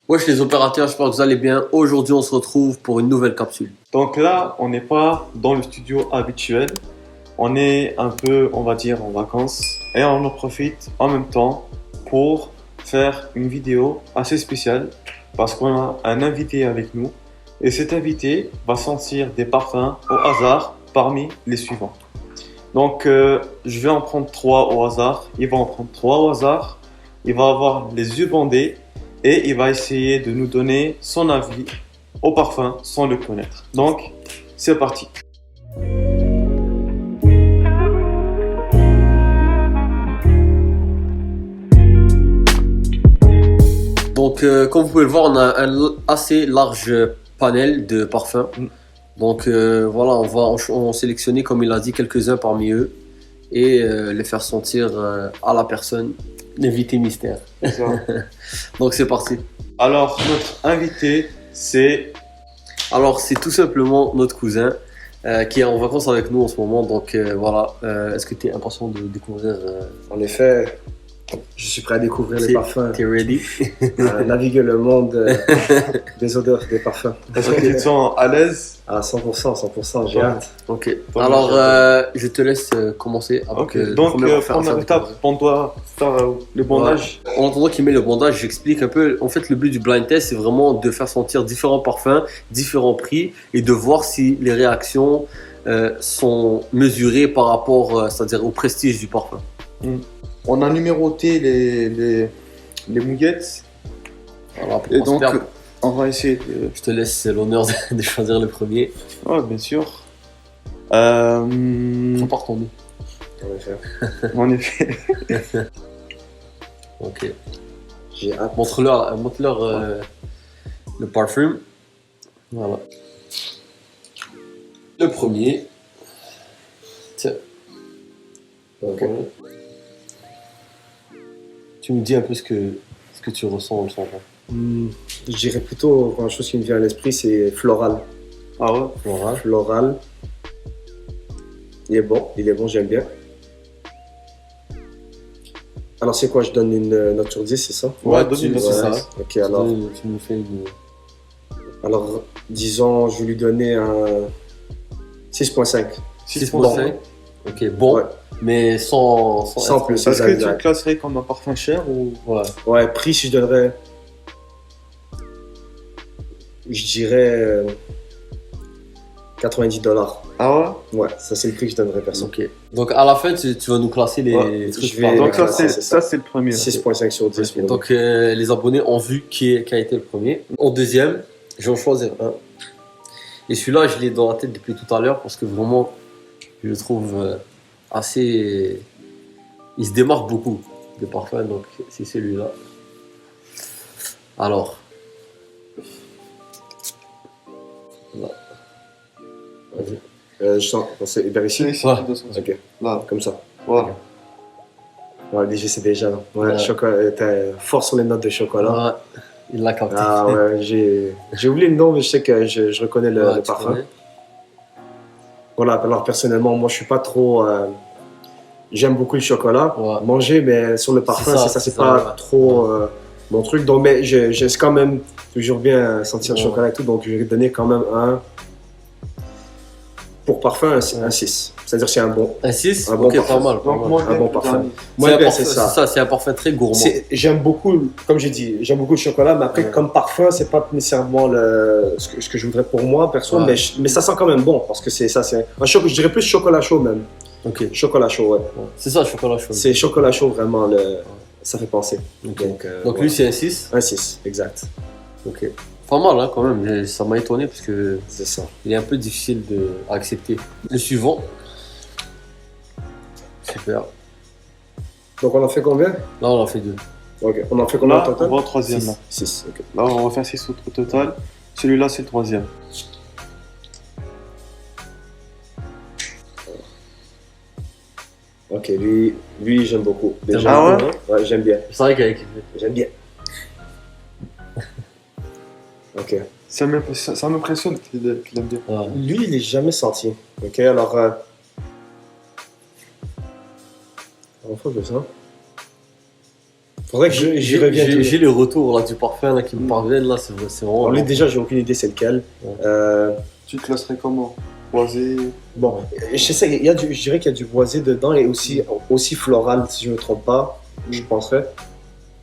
Wesh les opérateurs, j'espère que vous allez bien. Aujourd'hui, on se retrouve pour une nouvelle capsule. Donc là, on n'est pas dans le studio habituel. On est un peu, on va dire, en vacances. Et on en profite en même temps pour faire une vidéo assez spéciale. Parce qu'on a un invité avec nous. Et cet invité va sentir des parfums au hasard parmi les suivants. Donc, je vais en prendre 3 au hasard. Il va en prendre 3 au hasard. Il va avoir les yeux bandés. Et il va essayer de nous donner son avis au parfum sans le connaître. Donc, c'est parti. Donc, comme vous pouvez le voir, on a un assez large panel de parfums. Donc, voilà, on sélectionner, comme il a dit, quelques-uns parmi eux et les faire sentir à la personne, l'invité mystère. C'est ça. Donc, c'est parti. Alors, notre invité, c'est... Alors, c'est tout simplement notre cousin qui est en vacances avec nous en ce moment. Donc, voilà. Est-ce que tu es impatient de découvrir En effet, je suis prêt à découvrir les parfums, T'es ready? naviguer le monde des odeurs, des parfums. Est-ce que tu te sens à l'aise? À 100%, j'ai hâte. Ok. Bon, Alors, je te laisse commencer avec Ok, le donc premier parfum à première faire étape, découvrir. on doit faire le bandage. En attendant qu'il met le bandage, j'explique un peu. En fait, le but du blind test, c'est vraiment de faire sentir différents parfums, différents prix, et de voir si les réactions sont mesurées par rapport, c'est-à-dire au prestige du parfum. On a numéroté les mouillettes. Voilà, pour Et pas se donc, perdre. on va essayer de... Je te laisse l'honneur de choisir le premier. Ouais, bien sûr. Faut pas retomber. En effet, En effet. Ok. j'ai hâte. Montre-leur le parfum. Voilà. Le premier. Tiens. Ok. Tu me dis un peu ce que tu ressens en le sentant. Je dirais plutôt, une chose qui me vient à l'esprit, c'est floral. Ah ouais? Voilà. Floral. Il est bon, j'aime bien. Alors c'est quoi, je donne une note sur 10, c'est ça? Ouais, tu- donne une note, c'est c'est ça. ça. Ok, alors, Tu me fais une. alors disons, je vais lui donner un 6.5. 6.5. Ok, bon. Ouais. Mais sans Sans être- plus. Est-ce que tu Exact. le classerais comme un parfum cher ou... Ouais. Ouais, prix, si je donnerais, je dirais 90$. Ah ouais? Ouais, ça c'est le prix que je donnerais perso. Ok. Donc à la fin, tu vas nous classer les Ouais, trucs. je vais- par- Donc ça, c'est c'est ça. ça, c'est le premier. 6.5 sur 10. Ok, donc les abonnés ont vu qui a été le premier. En deuxième, je vais en choisir un. Et celui-là, je l'ai dans la tête depuis tout à l'heure parce que vraiment, je le trouve assez. Il se démarque beaucoup de parfum, donc c'est celui-là. Alors. Là. Vas-y. Je sens, c'est vers ici. Ici, Ouais. Ok, Là, comme ça. voilà. Ouais, je sais déjà. Ouais, Ouais. chocolat, t'es fort sur les notes de chocolat. Ouais, il l'a capté. Ah ouais, j'ai oublié le nom, mais je sais que je reconnais le Ouais, tu parfum. connais. Voilà, alors personnellement, moi je suis pas trop. J'aime beaucoup le chocolat, Ouais. manger, mais sur le parfum, c'est c'est pas ça, ouais. trop mon truc. Donc, mais j'aime quand même toujours bien sentir le Ouais. chocolat et tout, donc je vais donner quand même pour parfum, un 6. C'est-à-dire c'est un bon. Un 6. Un bon Ok, parfum. pas mal. Pas Donc mal. moi, Un bon parfum. C'est Moi, un bien, parfum- c'est ça. c'est un parfum très gourmand. J'aime beaucoup, comme j'ai dit, j'aime beaucoup le chocolat, mais après, Ouais. comme parfum, c'est pas nécessairement ce que je voudrais pour moi, perso, Ouais. mais ça sent quand même bon, parce que c'est ça, c'est un je dirais plus chocolat chaud même. Ok. Chocolat chaud, ouais. Ouais. C'est ça, le chocolat chaud. C'est chocolat chaud, vraiment, ça fait penser. Ok. Donc, Lui, c'est un 6. un 6, exact. Ok. Pas mal, hein, quand même. Ça m'a étonné parce que C'est ça. il est un peu difficile à accepter. Le suivant. Super. Donc, on en fait combien? Là, on en fait 2. Ok. On en fait combien Là, au on total? va au troisième. Là, 6, ok. Là, on va faire 6 au total. Celui-là, c'est le troisième. Ok, lui j'aime beaucoup. Déjà, Ah ouais? Ouais, j'aime bien. C'est vrai qu'avec. J'aime bien. Ok. Ça m'impressionne qu'il aime bien. Ouais. Lui, il est jamais senti. Ok, alors. On fait ça. Faudrait que j'y revienne. J'ai les retours là, du parfum là, qui me parviennent, là, c'est vraiment... Alors, lui, déjà, j'ai aucune idée c'est lequel. Ouais. Tu te classerais comment? Boisé? Bon, je sais, je dirais qu'il y a du boisé dedans et aussi floral, si je ne me trompe pas, je penserais.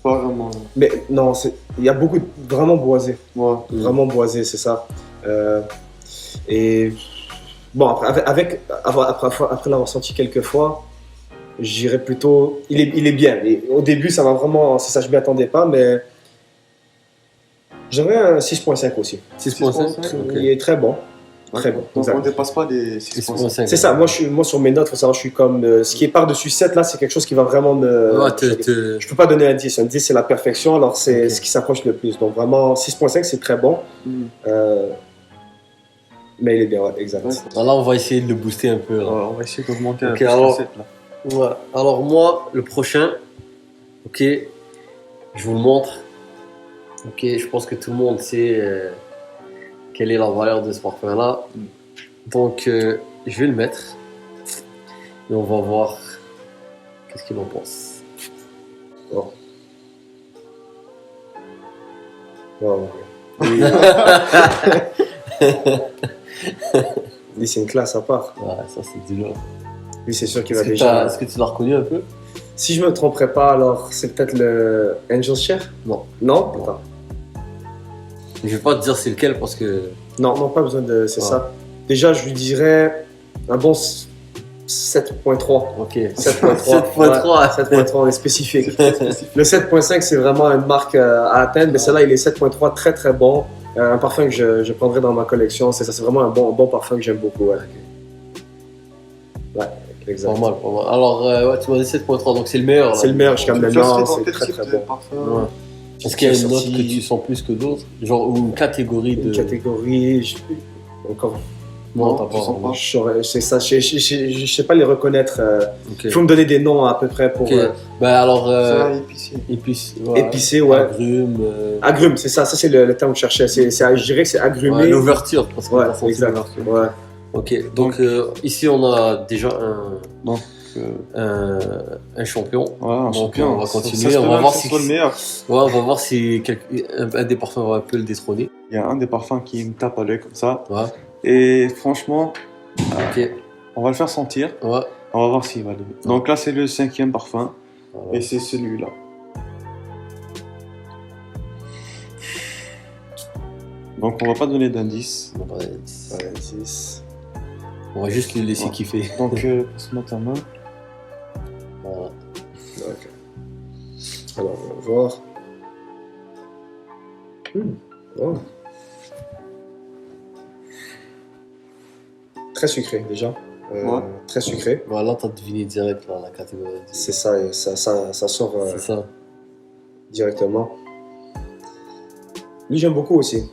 Pas vraiment. Mais non, il y a beaucoup vraiment boisé. Ouais. Vraiment boisé, c'est ça. Et bon, après l'avoir senti quelques fois, j'irais plutôt. Il est bien. Et au début, ça m'a vraiment. C'est ça, je ne m'y attendais pas, mais. J'aurais un 6.5 aussi. 6.5. Il est très bon. Très bon. Donc exact. on ne dépasse pas les 6.5. C'est ça, moi sur mes notes, faut savoir, je suis comme. Ce qui est par-dessus 7, là, c'est quelque chose qui va vraiment me. Ouais, Je peux pas donner un 10. Un 10, c'est la perfection, alors c'est ce qui s'approche le plus. Donc vraiment, 6.5, c'est très bon. Mais il est bien, ouais, exact. Ouais. Là, on va essayer de le booster un peu. Là. On va essayer d'augmenter un Ok, peu alors- ce concept, là. Ouais. Alors moi, le prochain, ok, je vous le montre. Ok, je pense que tout le monde sait quelle est la valeur de ce parfum-là. Donc, je vais le mettre et on va voir qu'est-ce qu'il en pense. Bon. Wow. Lui, c'est une classe à part. Ouais, ça c'est du lourd. Lui, c'est sûr qu'il va Est-ce que, déjà. est-ce que tu l'as reconnu un peu? Si je me tromperais pas, alors c'est peut-être le Angel's Share? Non. Non? Non. Attends. Je vais pas te dire c'est lequel parce que. Non, non, pas besoin de. C'est Ouais. ça. Déjà, je lui dirais un bon 7.3. Ok. 7.3. 7.3. Ouais, 7.3, on est spécifique. Le 7.5, c'est vraiment une marque à atteindre, mais celle-là, il est 7.3, très très bon. Un parfum que je prendrais dans ma collection. C'est ça, c'est vraiment un bon parfum que j'aime beaucoup. Ouais, ouais exact. Pas mal, pas mal. Alors, ouais, tu m'as dit 7.3, donc c'est le meilleur. Là. C'est le meilleur jusqu'à Tu le maintenant, classerais dans c'est quel très type très de bon. parfum? Ouais. Est-ce qu'il y a une note Sorti- que tu sens plus que d'autres? Genre, ou une catégorie de. Une catégorie, encore. Non, t'as tu sens pas. pas. C'est ça, je sais pas les reconnaître. Ok. Il faut me donner des noms à peu près pour Ok. Bah alors. C'est un épicier. épicé, ouais. Agrumes. Agrume, c'est ça c'est le terme que je cherchais. Je dirais que c'est agrumé. Ouais, l'ouverture, parce que Ouais, t'as senti exact. l'ouverture. Ouais. Ok, donc ici on a déjà Donc, un champion. ouais, un Donc, champion. on va Ça continuer, se on peut va même voir que ce si- soit le meilleur. Ouais, on va voir si un des parfums va un peu le détrôner. Il y a un des parfums qui me tape à l'œil comme ça. Ouais, Et franchement, ok. on va le faire sentir. Ouais. On va voir s'il va le. Donc là, c'est le 5e parfum. Voilà. Et c'est celui-là. Donc on va pas donner d'indice. On va, Ouais, 10. on va juste le laisser Ouais. kiffer. Donc passe-moi ta main. Voilà. Ok. Alors, on va voir. Oh. Très sucré déjà. Ouais. Très sucré. Voilà, t'as deviné direct là, la catégorie. C'est ça, et ça sort C'est ça. directement. Lui, j'aime beaucoup aussi.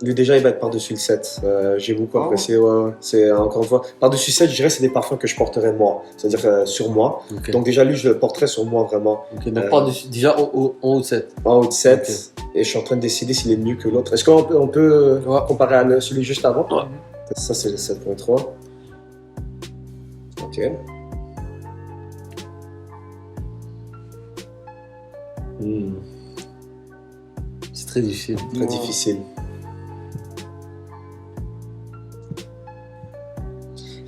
Lui, déjà, il va être par-dessus le 7. J'ai beaucoup Ah apprécié. Ouais. C'est encore une fois, par-dessus 7, je dirais que c'est des parfums que je porterais moi. C'est-à-dire sur moi. Ok. Donc, déjà, lui, je le porterais sur moi vraiment. Ok, donc par-dessus, déjà en haut de 7. En haut de 7. Et je suis en train de décider s'il est mieux que l'autre. Est-ce qu'on peut Ouais. comparer à celui juste avant? Ouais. Ça, c'est le 7.3. Ok. C'est très difficile. Très Ouais. difficile.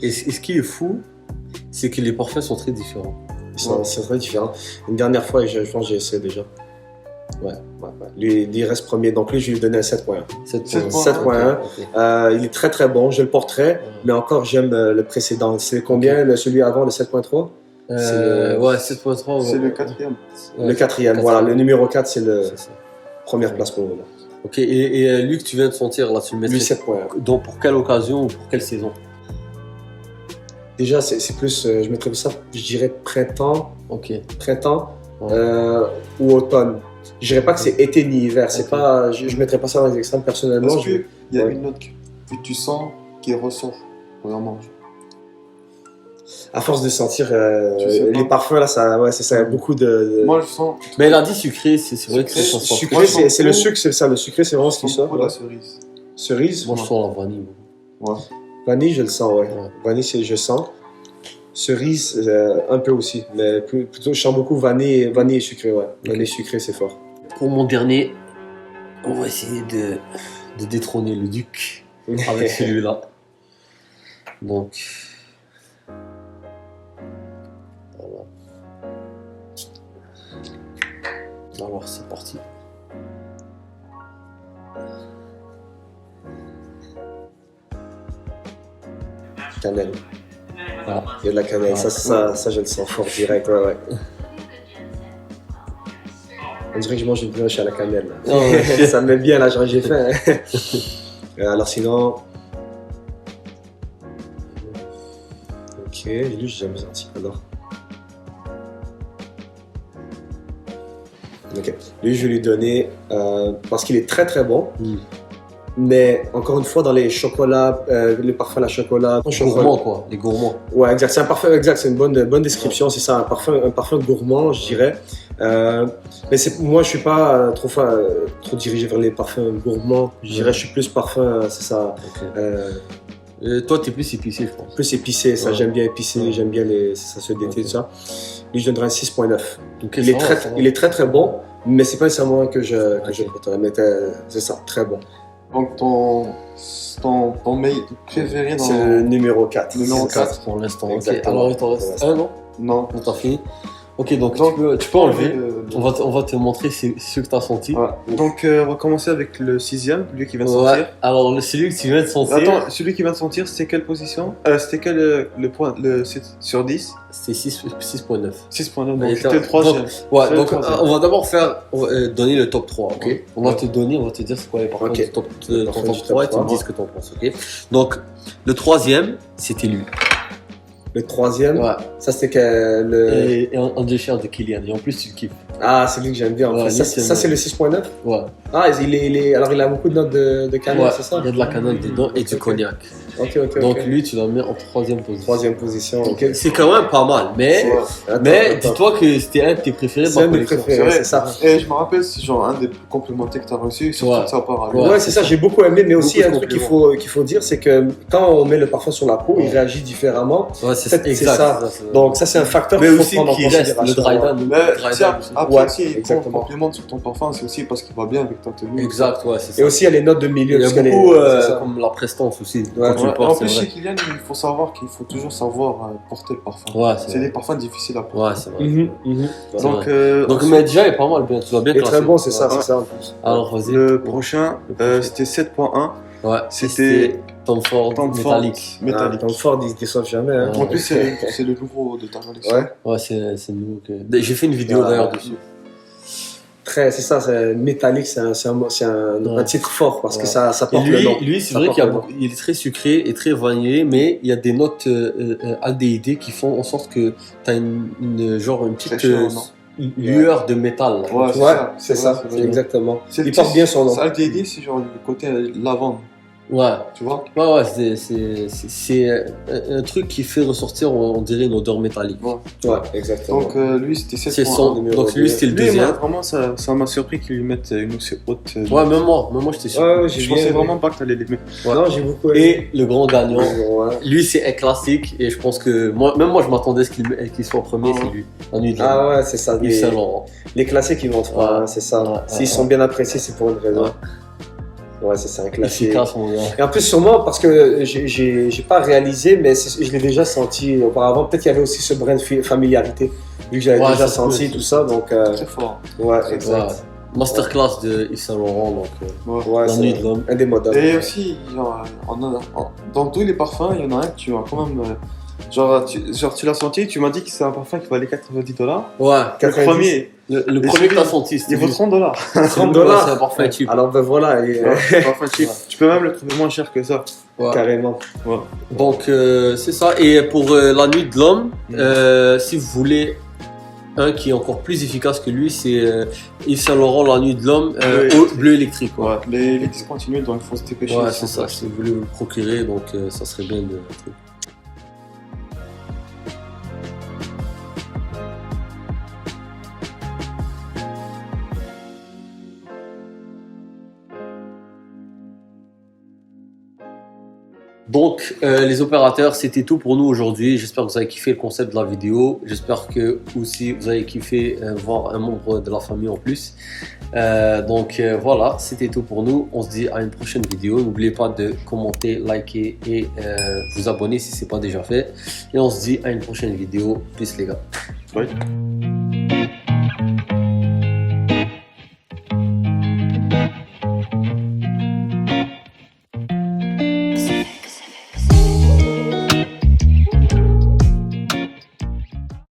Et ce qui est fou, c'est que les parfums sont très différents. C'est très différent. Une dernière fois, je pense que j'ai essayé déjà. Ouais. Lui, il reste premier. Donc, lui, je vais lui donner un 7.1. 7.1. 7.1. Ok. Il est très très bon. Je le porterai. Mais encore, j'aime le précédent. C'est combien celui avant, le 7.3? Ouais, 7.3. C'est ouais. le 4e. Le quatrième. Voilà, le numéro 4, c'est la C'est ça. première place pour nous. Ok, et lui que tu viens de sentir, là, tu le Lui, mettrais 7.1. donc pour quelle occasion ou pour quelle saison? Déjà, c'est plus, je mettrais ça, je dirais printemps, Ok. ouais. Ou automne. Je dirais pas que c'est été ni hiver. C'est Ok. pas, je mettrais pas ça dans les extrêmes personnellement. Est-ce qu'il y a Ouais. une note que tu sens qui ressort vraiment? À force de sentir Tu sais pas. les parfums là, ça, ouais, c'est ça. Il y a beaucoup de. Moi, je sens. Mais elle a dit sucré, c'est vrai que ça Sucré, sent. Sucré, Moi, je sens c'est le beaucoup- sucre, c'est ça. Le sucré, c'est vraiment ce Je qui sens sort. beaucoup la Ouais. cerise. Cerise, Moi, je sens la vanille. Ouais. vanille, je le sens, ouais. Ouais. Vanille, je sens. Cerise, un peu aussi, mais plutôt je sens beaucoup vanille et sucré, ouais. Vanille sucré, c'est fort. Pour mon dernier, on va essayer de détrôner le duc avec celui-là. Donc, voilà. Alors, c'est parti. Cannelle. Voilà. Il y a de la cannelle, Ouais. ça je le sens fort direct, ouais. On dirait que je mange une brioche à la cannelle. Là. Oh, ouais. Ça me met bien là, j'ai faim. Alors sinon... Ok, lui j'ai jamais senti, alors. Ok, lui je vais lui donner, parce qu'il est très très bon. Mm. Mais encore une fois, dans les chocolats, les parfums à la chocolat, Gourmand, quoi, les gourmands. Ouais, exact. C'est un parfum, exact. C'est une bonne description. C'est ça, un parfum gourmand, je dirais. Mais moi, je suis pas trop dirigé vers les parfums gourmands. Je dirais, je suis plus parfum, c'est ça, Ok. Toi, t'es plus épicé, je pense. plus épicé. Ça, Ouais. j'aime bien épicé. Ouais. J'aime bien c'est ça, ce d'été, Ok. tout ça. Lui, je donnerais un 6.9. Ok, Il est ça va, ça va. il est très très bon, mais c'est pas nécessairement que je Ok. préfère. Mais c'est ça, très bon. Donc ton mail préféré C'est le dans... numéro 4. Numéro C'est ça, 4. pour l'instant. Ok. Exactement. Alors, il t'en reste un, non? Non. On t'a fini. Ok, donc, Donc, tu peux enlever. le- On va te montrer ceux que t'as senti. Voilà. Donc on va commencer avec le 6e, lui qui vient de Ouais. sortir. Alors, celui que tu viens de sentir, Attends, celui qui vient de sortir, c'était quelle position? C'était quel le point, le 7 sur 10? c'est 6.9. 6.9, Mais donc c'était le donc, 3e. Ouais, C'est donc le troisième. on va d'abord donner le top 3, ok? Ouais. On va te dire c'est quoi les parfums Ok. du top, ton Parfum top du 3 et top tu me 3. dis ce que t'en penses, ok? Donc, le 3e, c'était lui. Le 3e, Ouais. ça c'était que le. Et un déchire de Kylian. Et en plus, tu le kiffes. Ah, c'est lui que j'aime bien. En Ouais, fait. lui, Ça, c'est le 6.9. Ouais. Ah, alors il a beaucoup de notes de cannelle, Ouais, c'est ça? il y a de la cannelle dedans et du Ok. cognac. Ok. Donc, lui, tu l'as mis en 3e position. 3e position, ok. C'est quand même pas mal, mais Attends. dis-toi que c'était un de tes préférés de C'est ma un de mes collection. préférés, C'est c'est ça. Et je me rappelle, c'est genre un des plus complimentés que tu as reçu, surtout Ouais. de sa part à lui. Ouais, Ouais, c'est ça, j'ai beaucoup aimé, mais aussi Beaucoup de un truc qu'il faut dire, c'est que quand on met le parfum sur la peau, il Ouais. réagit différemment. Ouais, c'est En fait, c'est exact. ça. c'est- Donc ça, c'est un facteur mais qu'il faut aussi prendre en qu'il reste considération. le dry down. Mais le dry tiens, down aussi. après, Ouais, si il prend exactement. compliment sur ton parfum, c'est aussi parce qu'il va bien avec ta tenue. Exact, ouais, c'est ça. Et aussi, il y a les notes de milieu. il y a parce qu'elle beaucoup, est- c'est ça. comme la prestance aussi. Ouais. Quand tu Ouais, le en portes, plus, c'est chez vrai. Kylian, il faut savoir qu'il faut toujours savoir porter le parfum. Ouais, C'est c'est des vrai. parfums difficiles à porter. Ouais, c'est vrai. C'est Donc, vrai. Donc, mais déjà, il est pas mal bien. Tu l'as bien Il est classé. très bon, c'est ça, Ouais. c'est ça en plus. Alors, vas-y. Le prochain, Le prochain. c'était 7.1. Ouais, C'était Tom Ford Tom Ford métallique. métallique. Tom Ford, il se déçoit jamais. Hein. Ouais. En plus, c'est le nouveau de ta collection. Ouais. Ouais, c'est nouveau. J'ai fait une vidéo Ouais. d'ailleurs dessus. C'est ça, c'est métallique, c'est Ouais. un titre fort parce Ouais. que ça Et porte le nom. lui c'est Ça vrai porte qu'il y a le nom. beaucoup- il est très sucré et très vanillé, mais il y a des notes aldéhydes qui font en sorte que tu as genre une petite Fraîcheur, non une lueur de métal. là. Ouais, Ouais, c'est vrai, ça, vrai. exactement. C'est le Il porte petit- bien son nom. Ça a été dit, c'est genre le côté lavande, Ouais, tu vois. ouais, c'est un truc qui fait ressortir, on dirait, une odeur métallique. Ouais. Ouais, exactement. Donc lui, c'était C'est 7.1. son. numéro Donc lui, deux. c'était le Lui, moi, deuxième. vraiment, ça m'a surpris qu'ils lui mettent une aussi haute. Ouais, même moi j'étais sûr. Ouais, j'ai je bien pensais aimé. vraiment pas que t'allais l'aimer. Non, j'ai beaucoup aimé. Et le grand gagnant, Ouais. lui, c'est un classique et je pense que même moi, je m'attendais à ce qu'il soit premier, Ah ouais. c'est lui. La nuit de l'homme. Ah ouais, c'est ça. Yves Saint Laurent. Les classiques, ils vont te faire, Ouais. hein, c'est ça. Ouais, S'ils ouais, sont ouais. bien appréciés, c'est pour une raison. Ouais. Ouais, c'est ça, un classique. Efficace, mon gars. Et en plus, sûrement, parce que j'ai pas réalisé, mais je l'ai déjà senti auparavant. Peut-être qu'il y avait aussi ce brin de familiarité, vu que j'avais Ouais, déjà ça se peut, senti ça tout se ça. Donc, Très fort. ouais, Ouais. exact. Masterclass de Yves Saint Laurent, donc Ouais. Ouais, la c'est nuit de l'homme. indémodable. Et aussi, genre, dans tous les parfums, il y en a un que tu as quand même. Genre, tu l'as senti, tu m'as dit que c'est un parfum qui valait $90. Ouais. Le 90. premier, Le Et premier celui- que t'as senti, c'était il vaut lui. $30. $30. Ouais, c'est un parfum cheap. Alors, ben voilà, et, Ouais, c'est un parfum cheap. Ouais. Tu peux même le trouver moins cher que ça. Ouais. carrément. Donc c'est ça. Et pour la nuit de l'homme, si vous voulez un qui est encore plus efficace que lui, c'est Yves Saint Laurent, la nuit de l'homme, bleu électrique. Ouais, Ouais. Les discontinués, donc il faut se dépêcher. ouais si c'est on ça. peut. Si vous voulez vous le procurer, donc ça serait bien de. Donc, les opérateurs, c'était tout pour nous aujourd'hui. J'espère que vous avez kiffé le concept de la vidéo. J'espère que aussi vous avez kiffé voir un membre de la famille en plus. Voilà, c'était tout pour nous. On se dit à une prochaine vidéo. N'oubliez pas de commenter, liker et vous abonner si ce n'est pas déjà fait. Et on se dit à une prochaine vidéo. Peace les gars. Bye.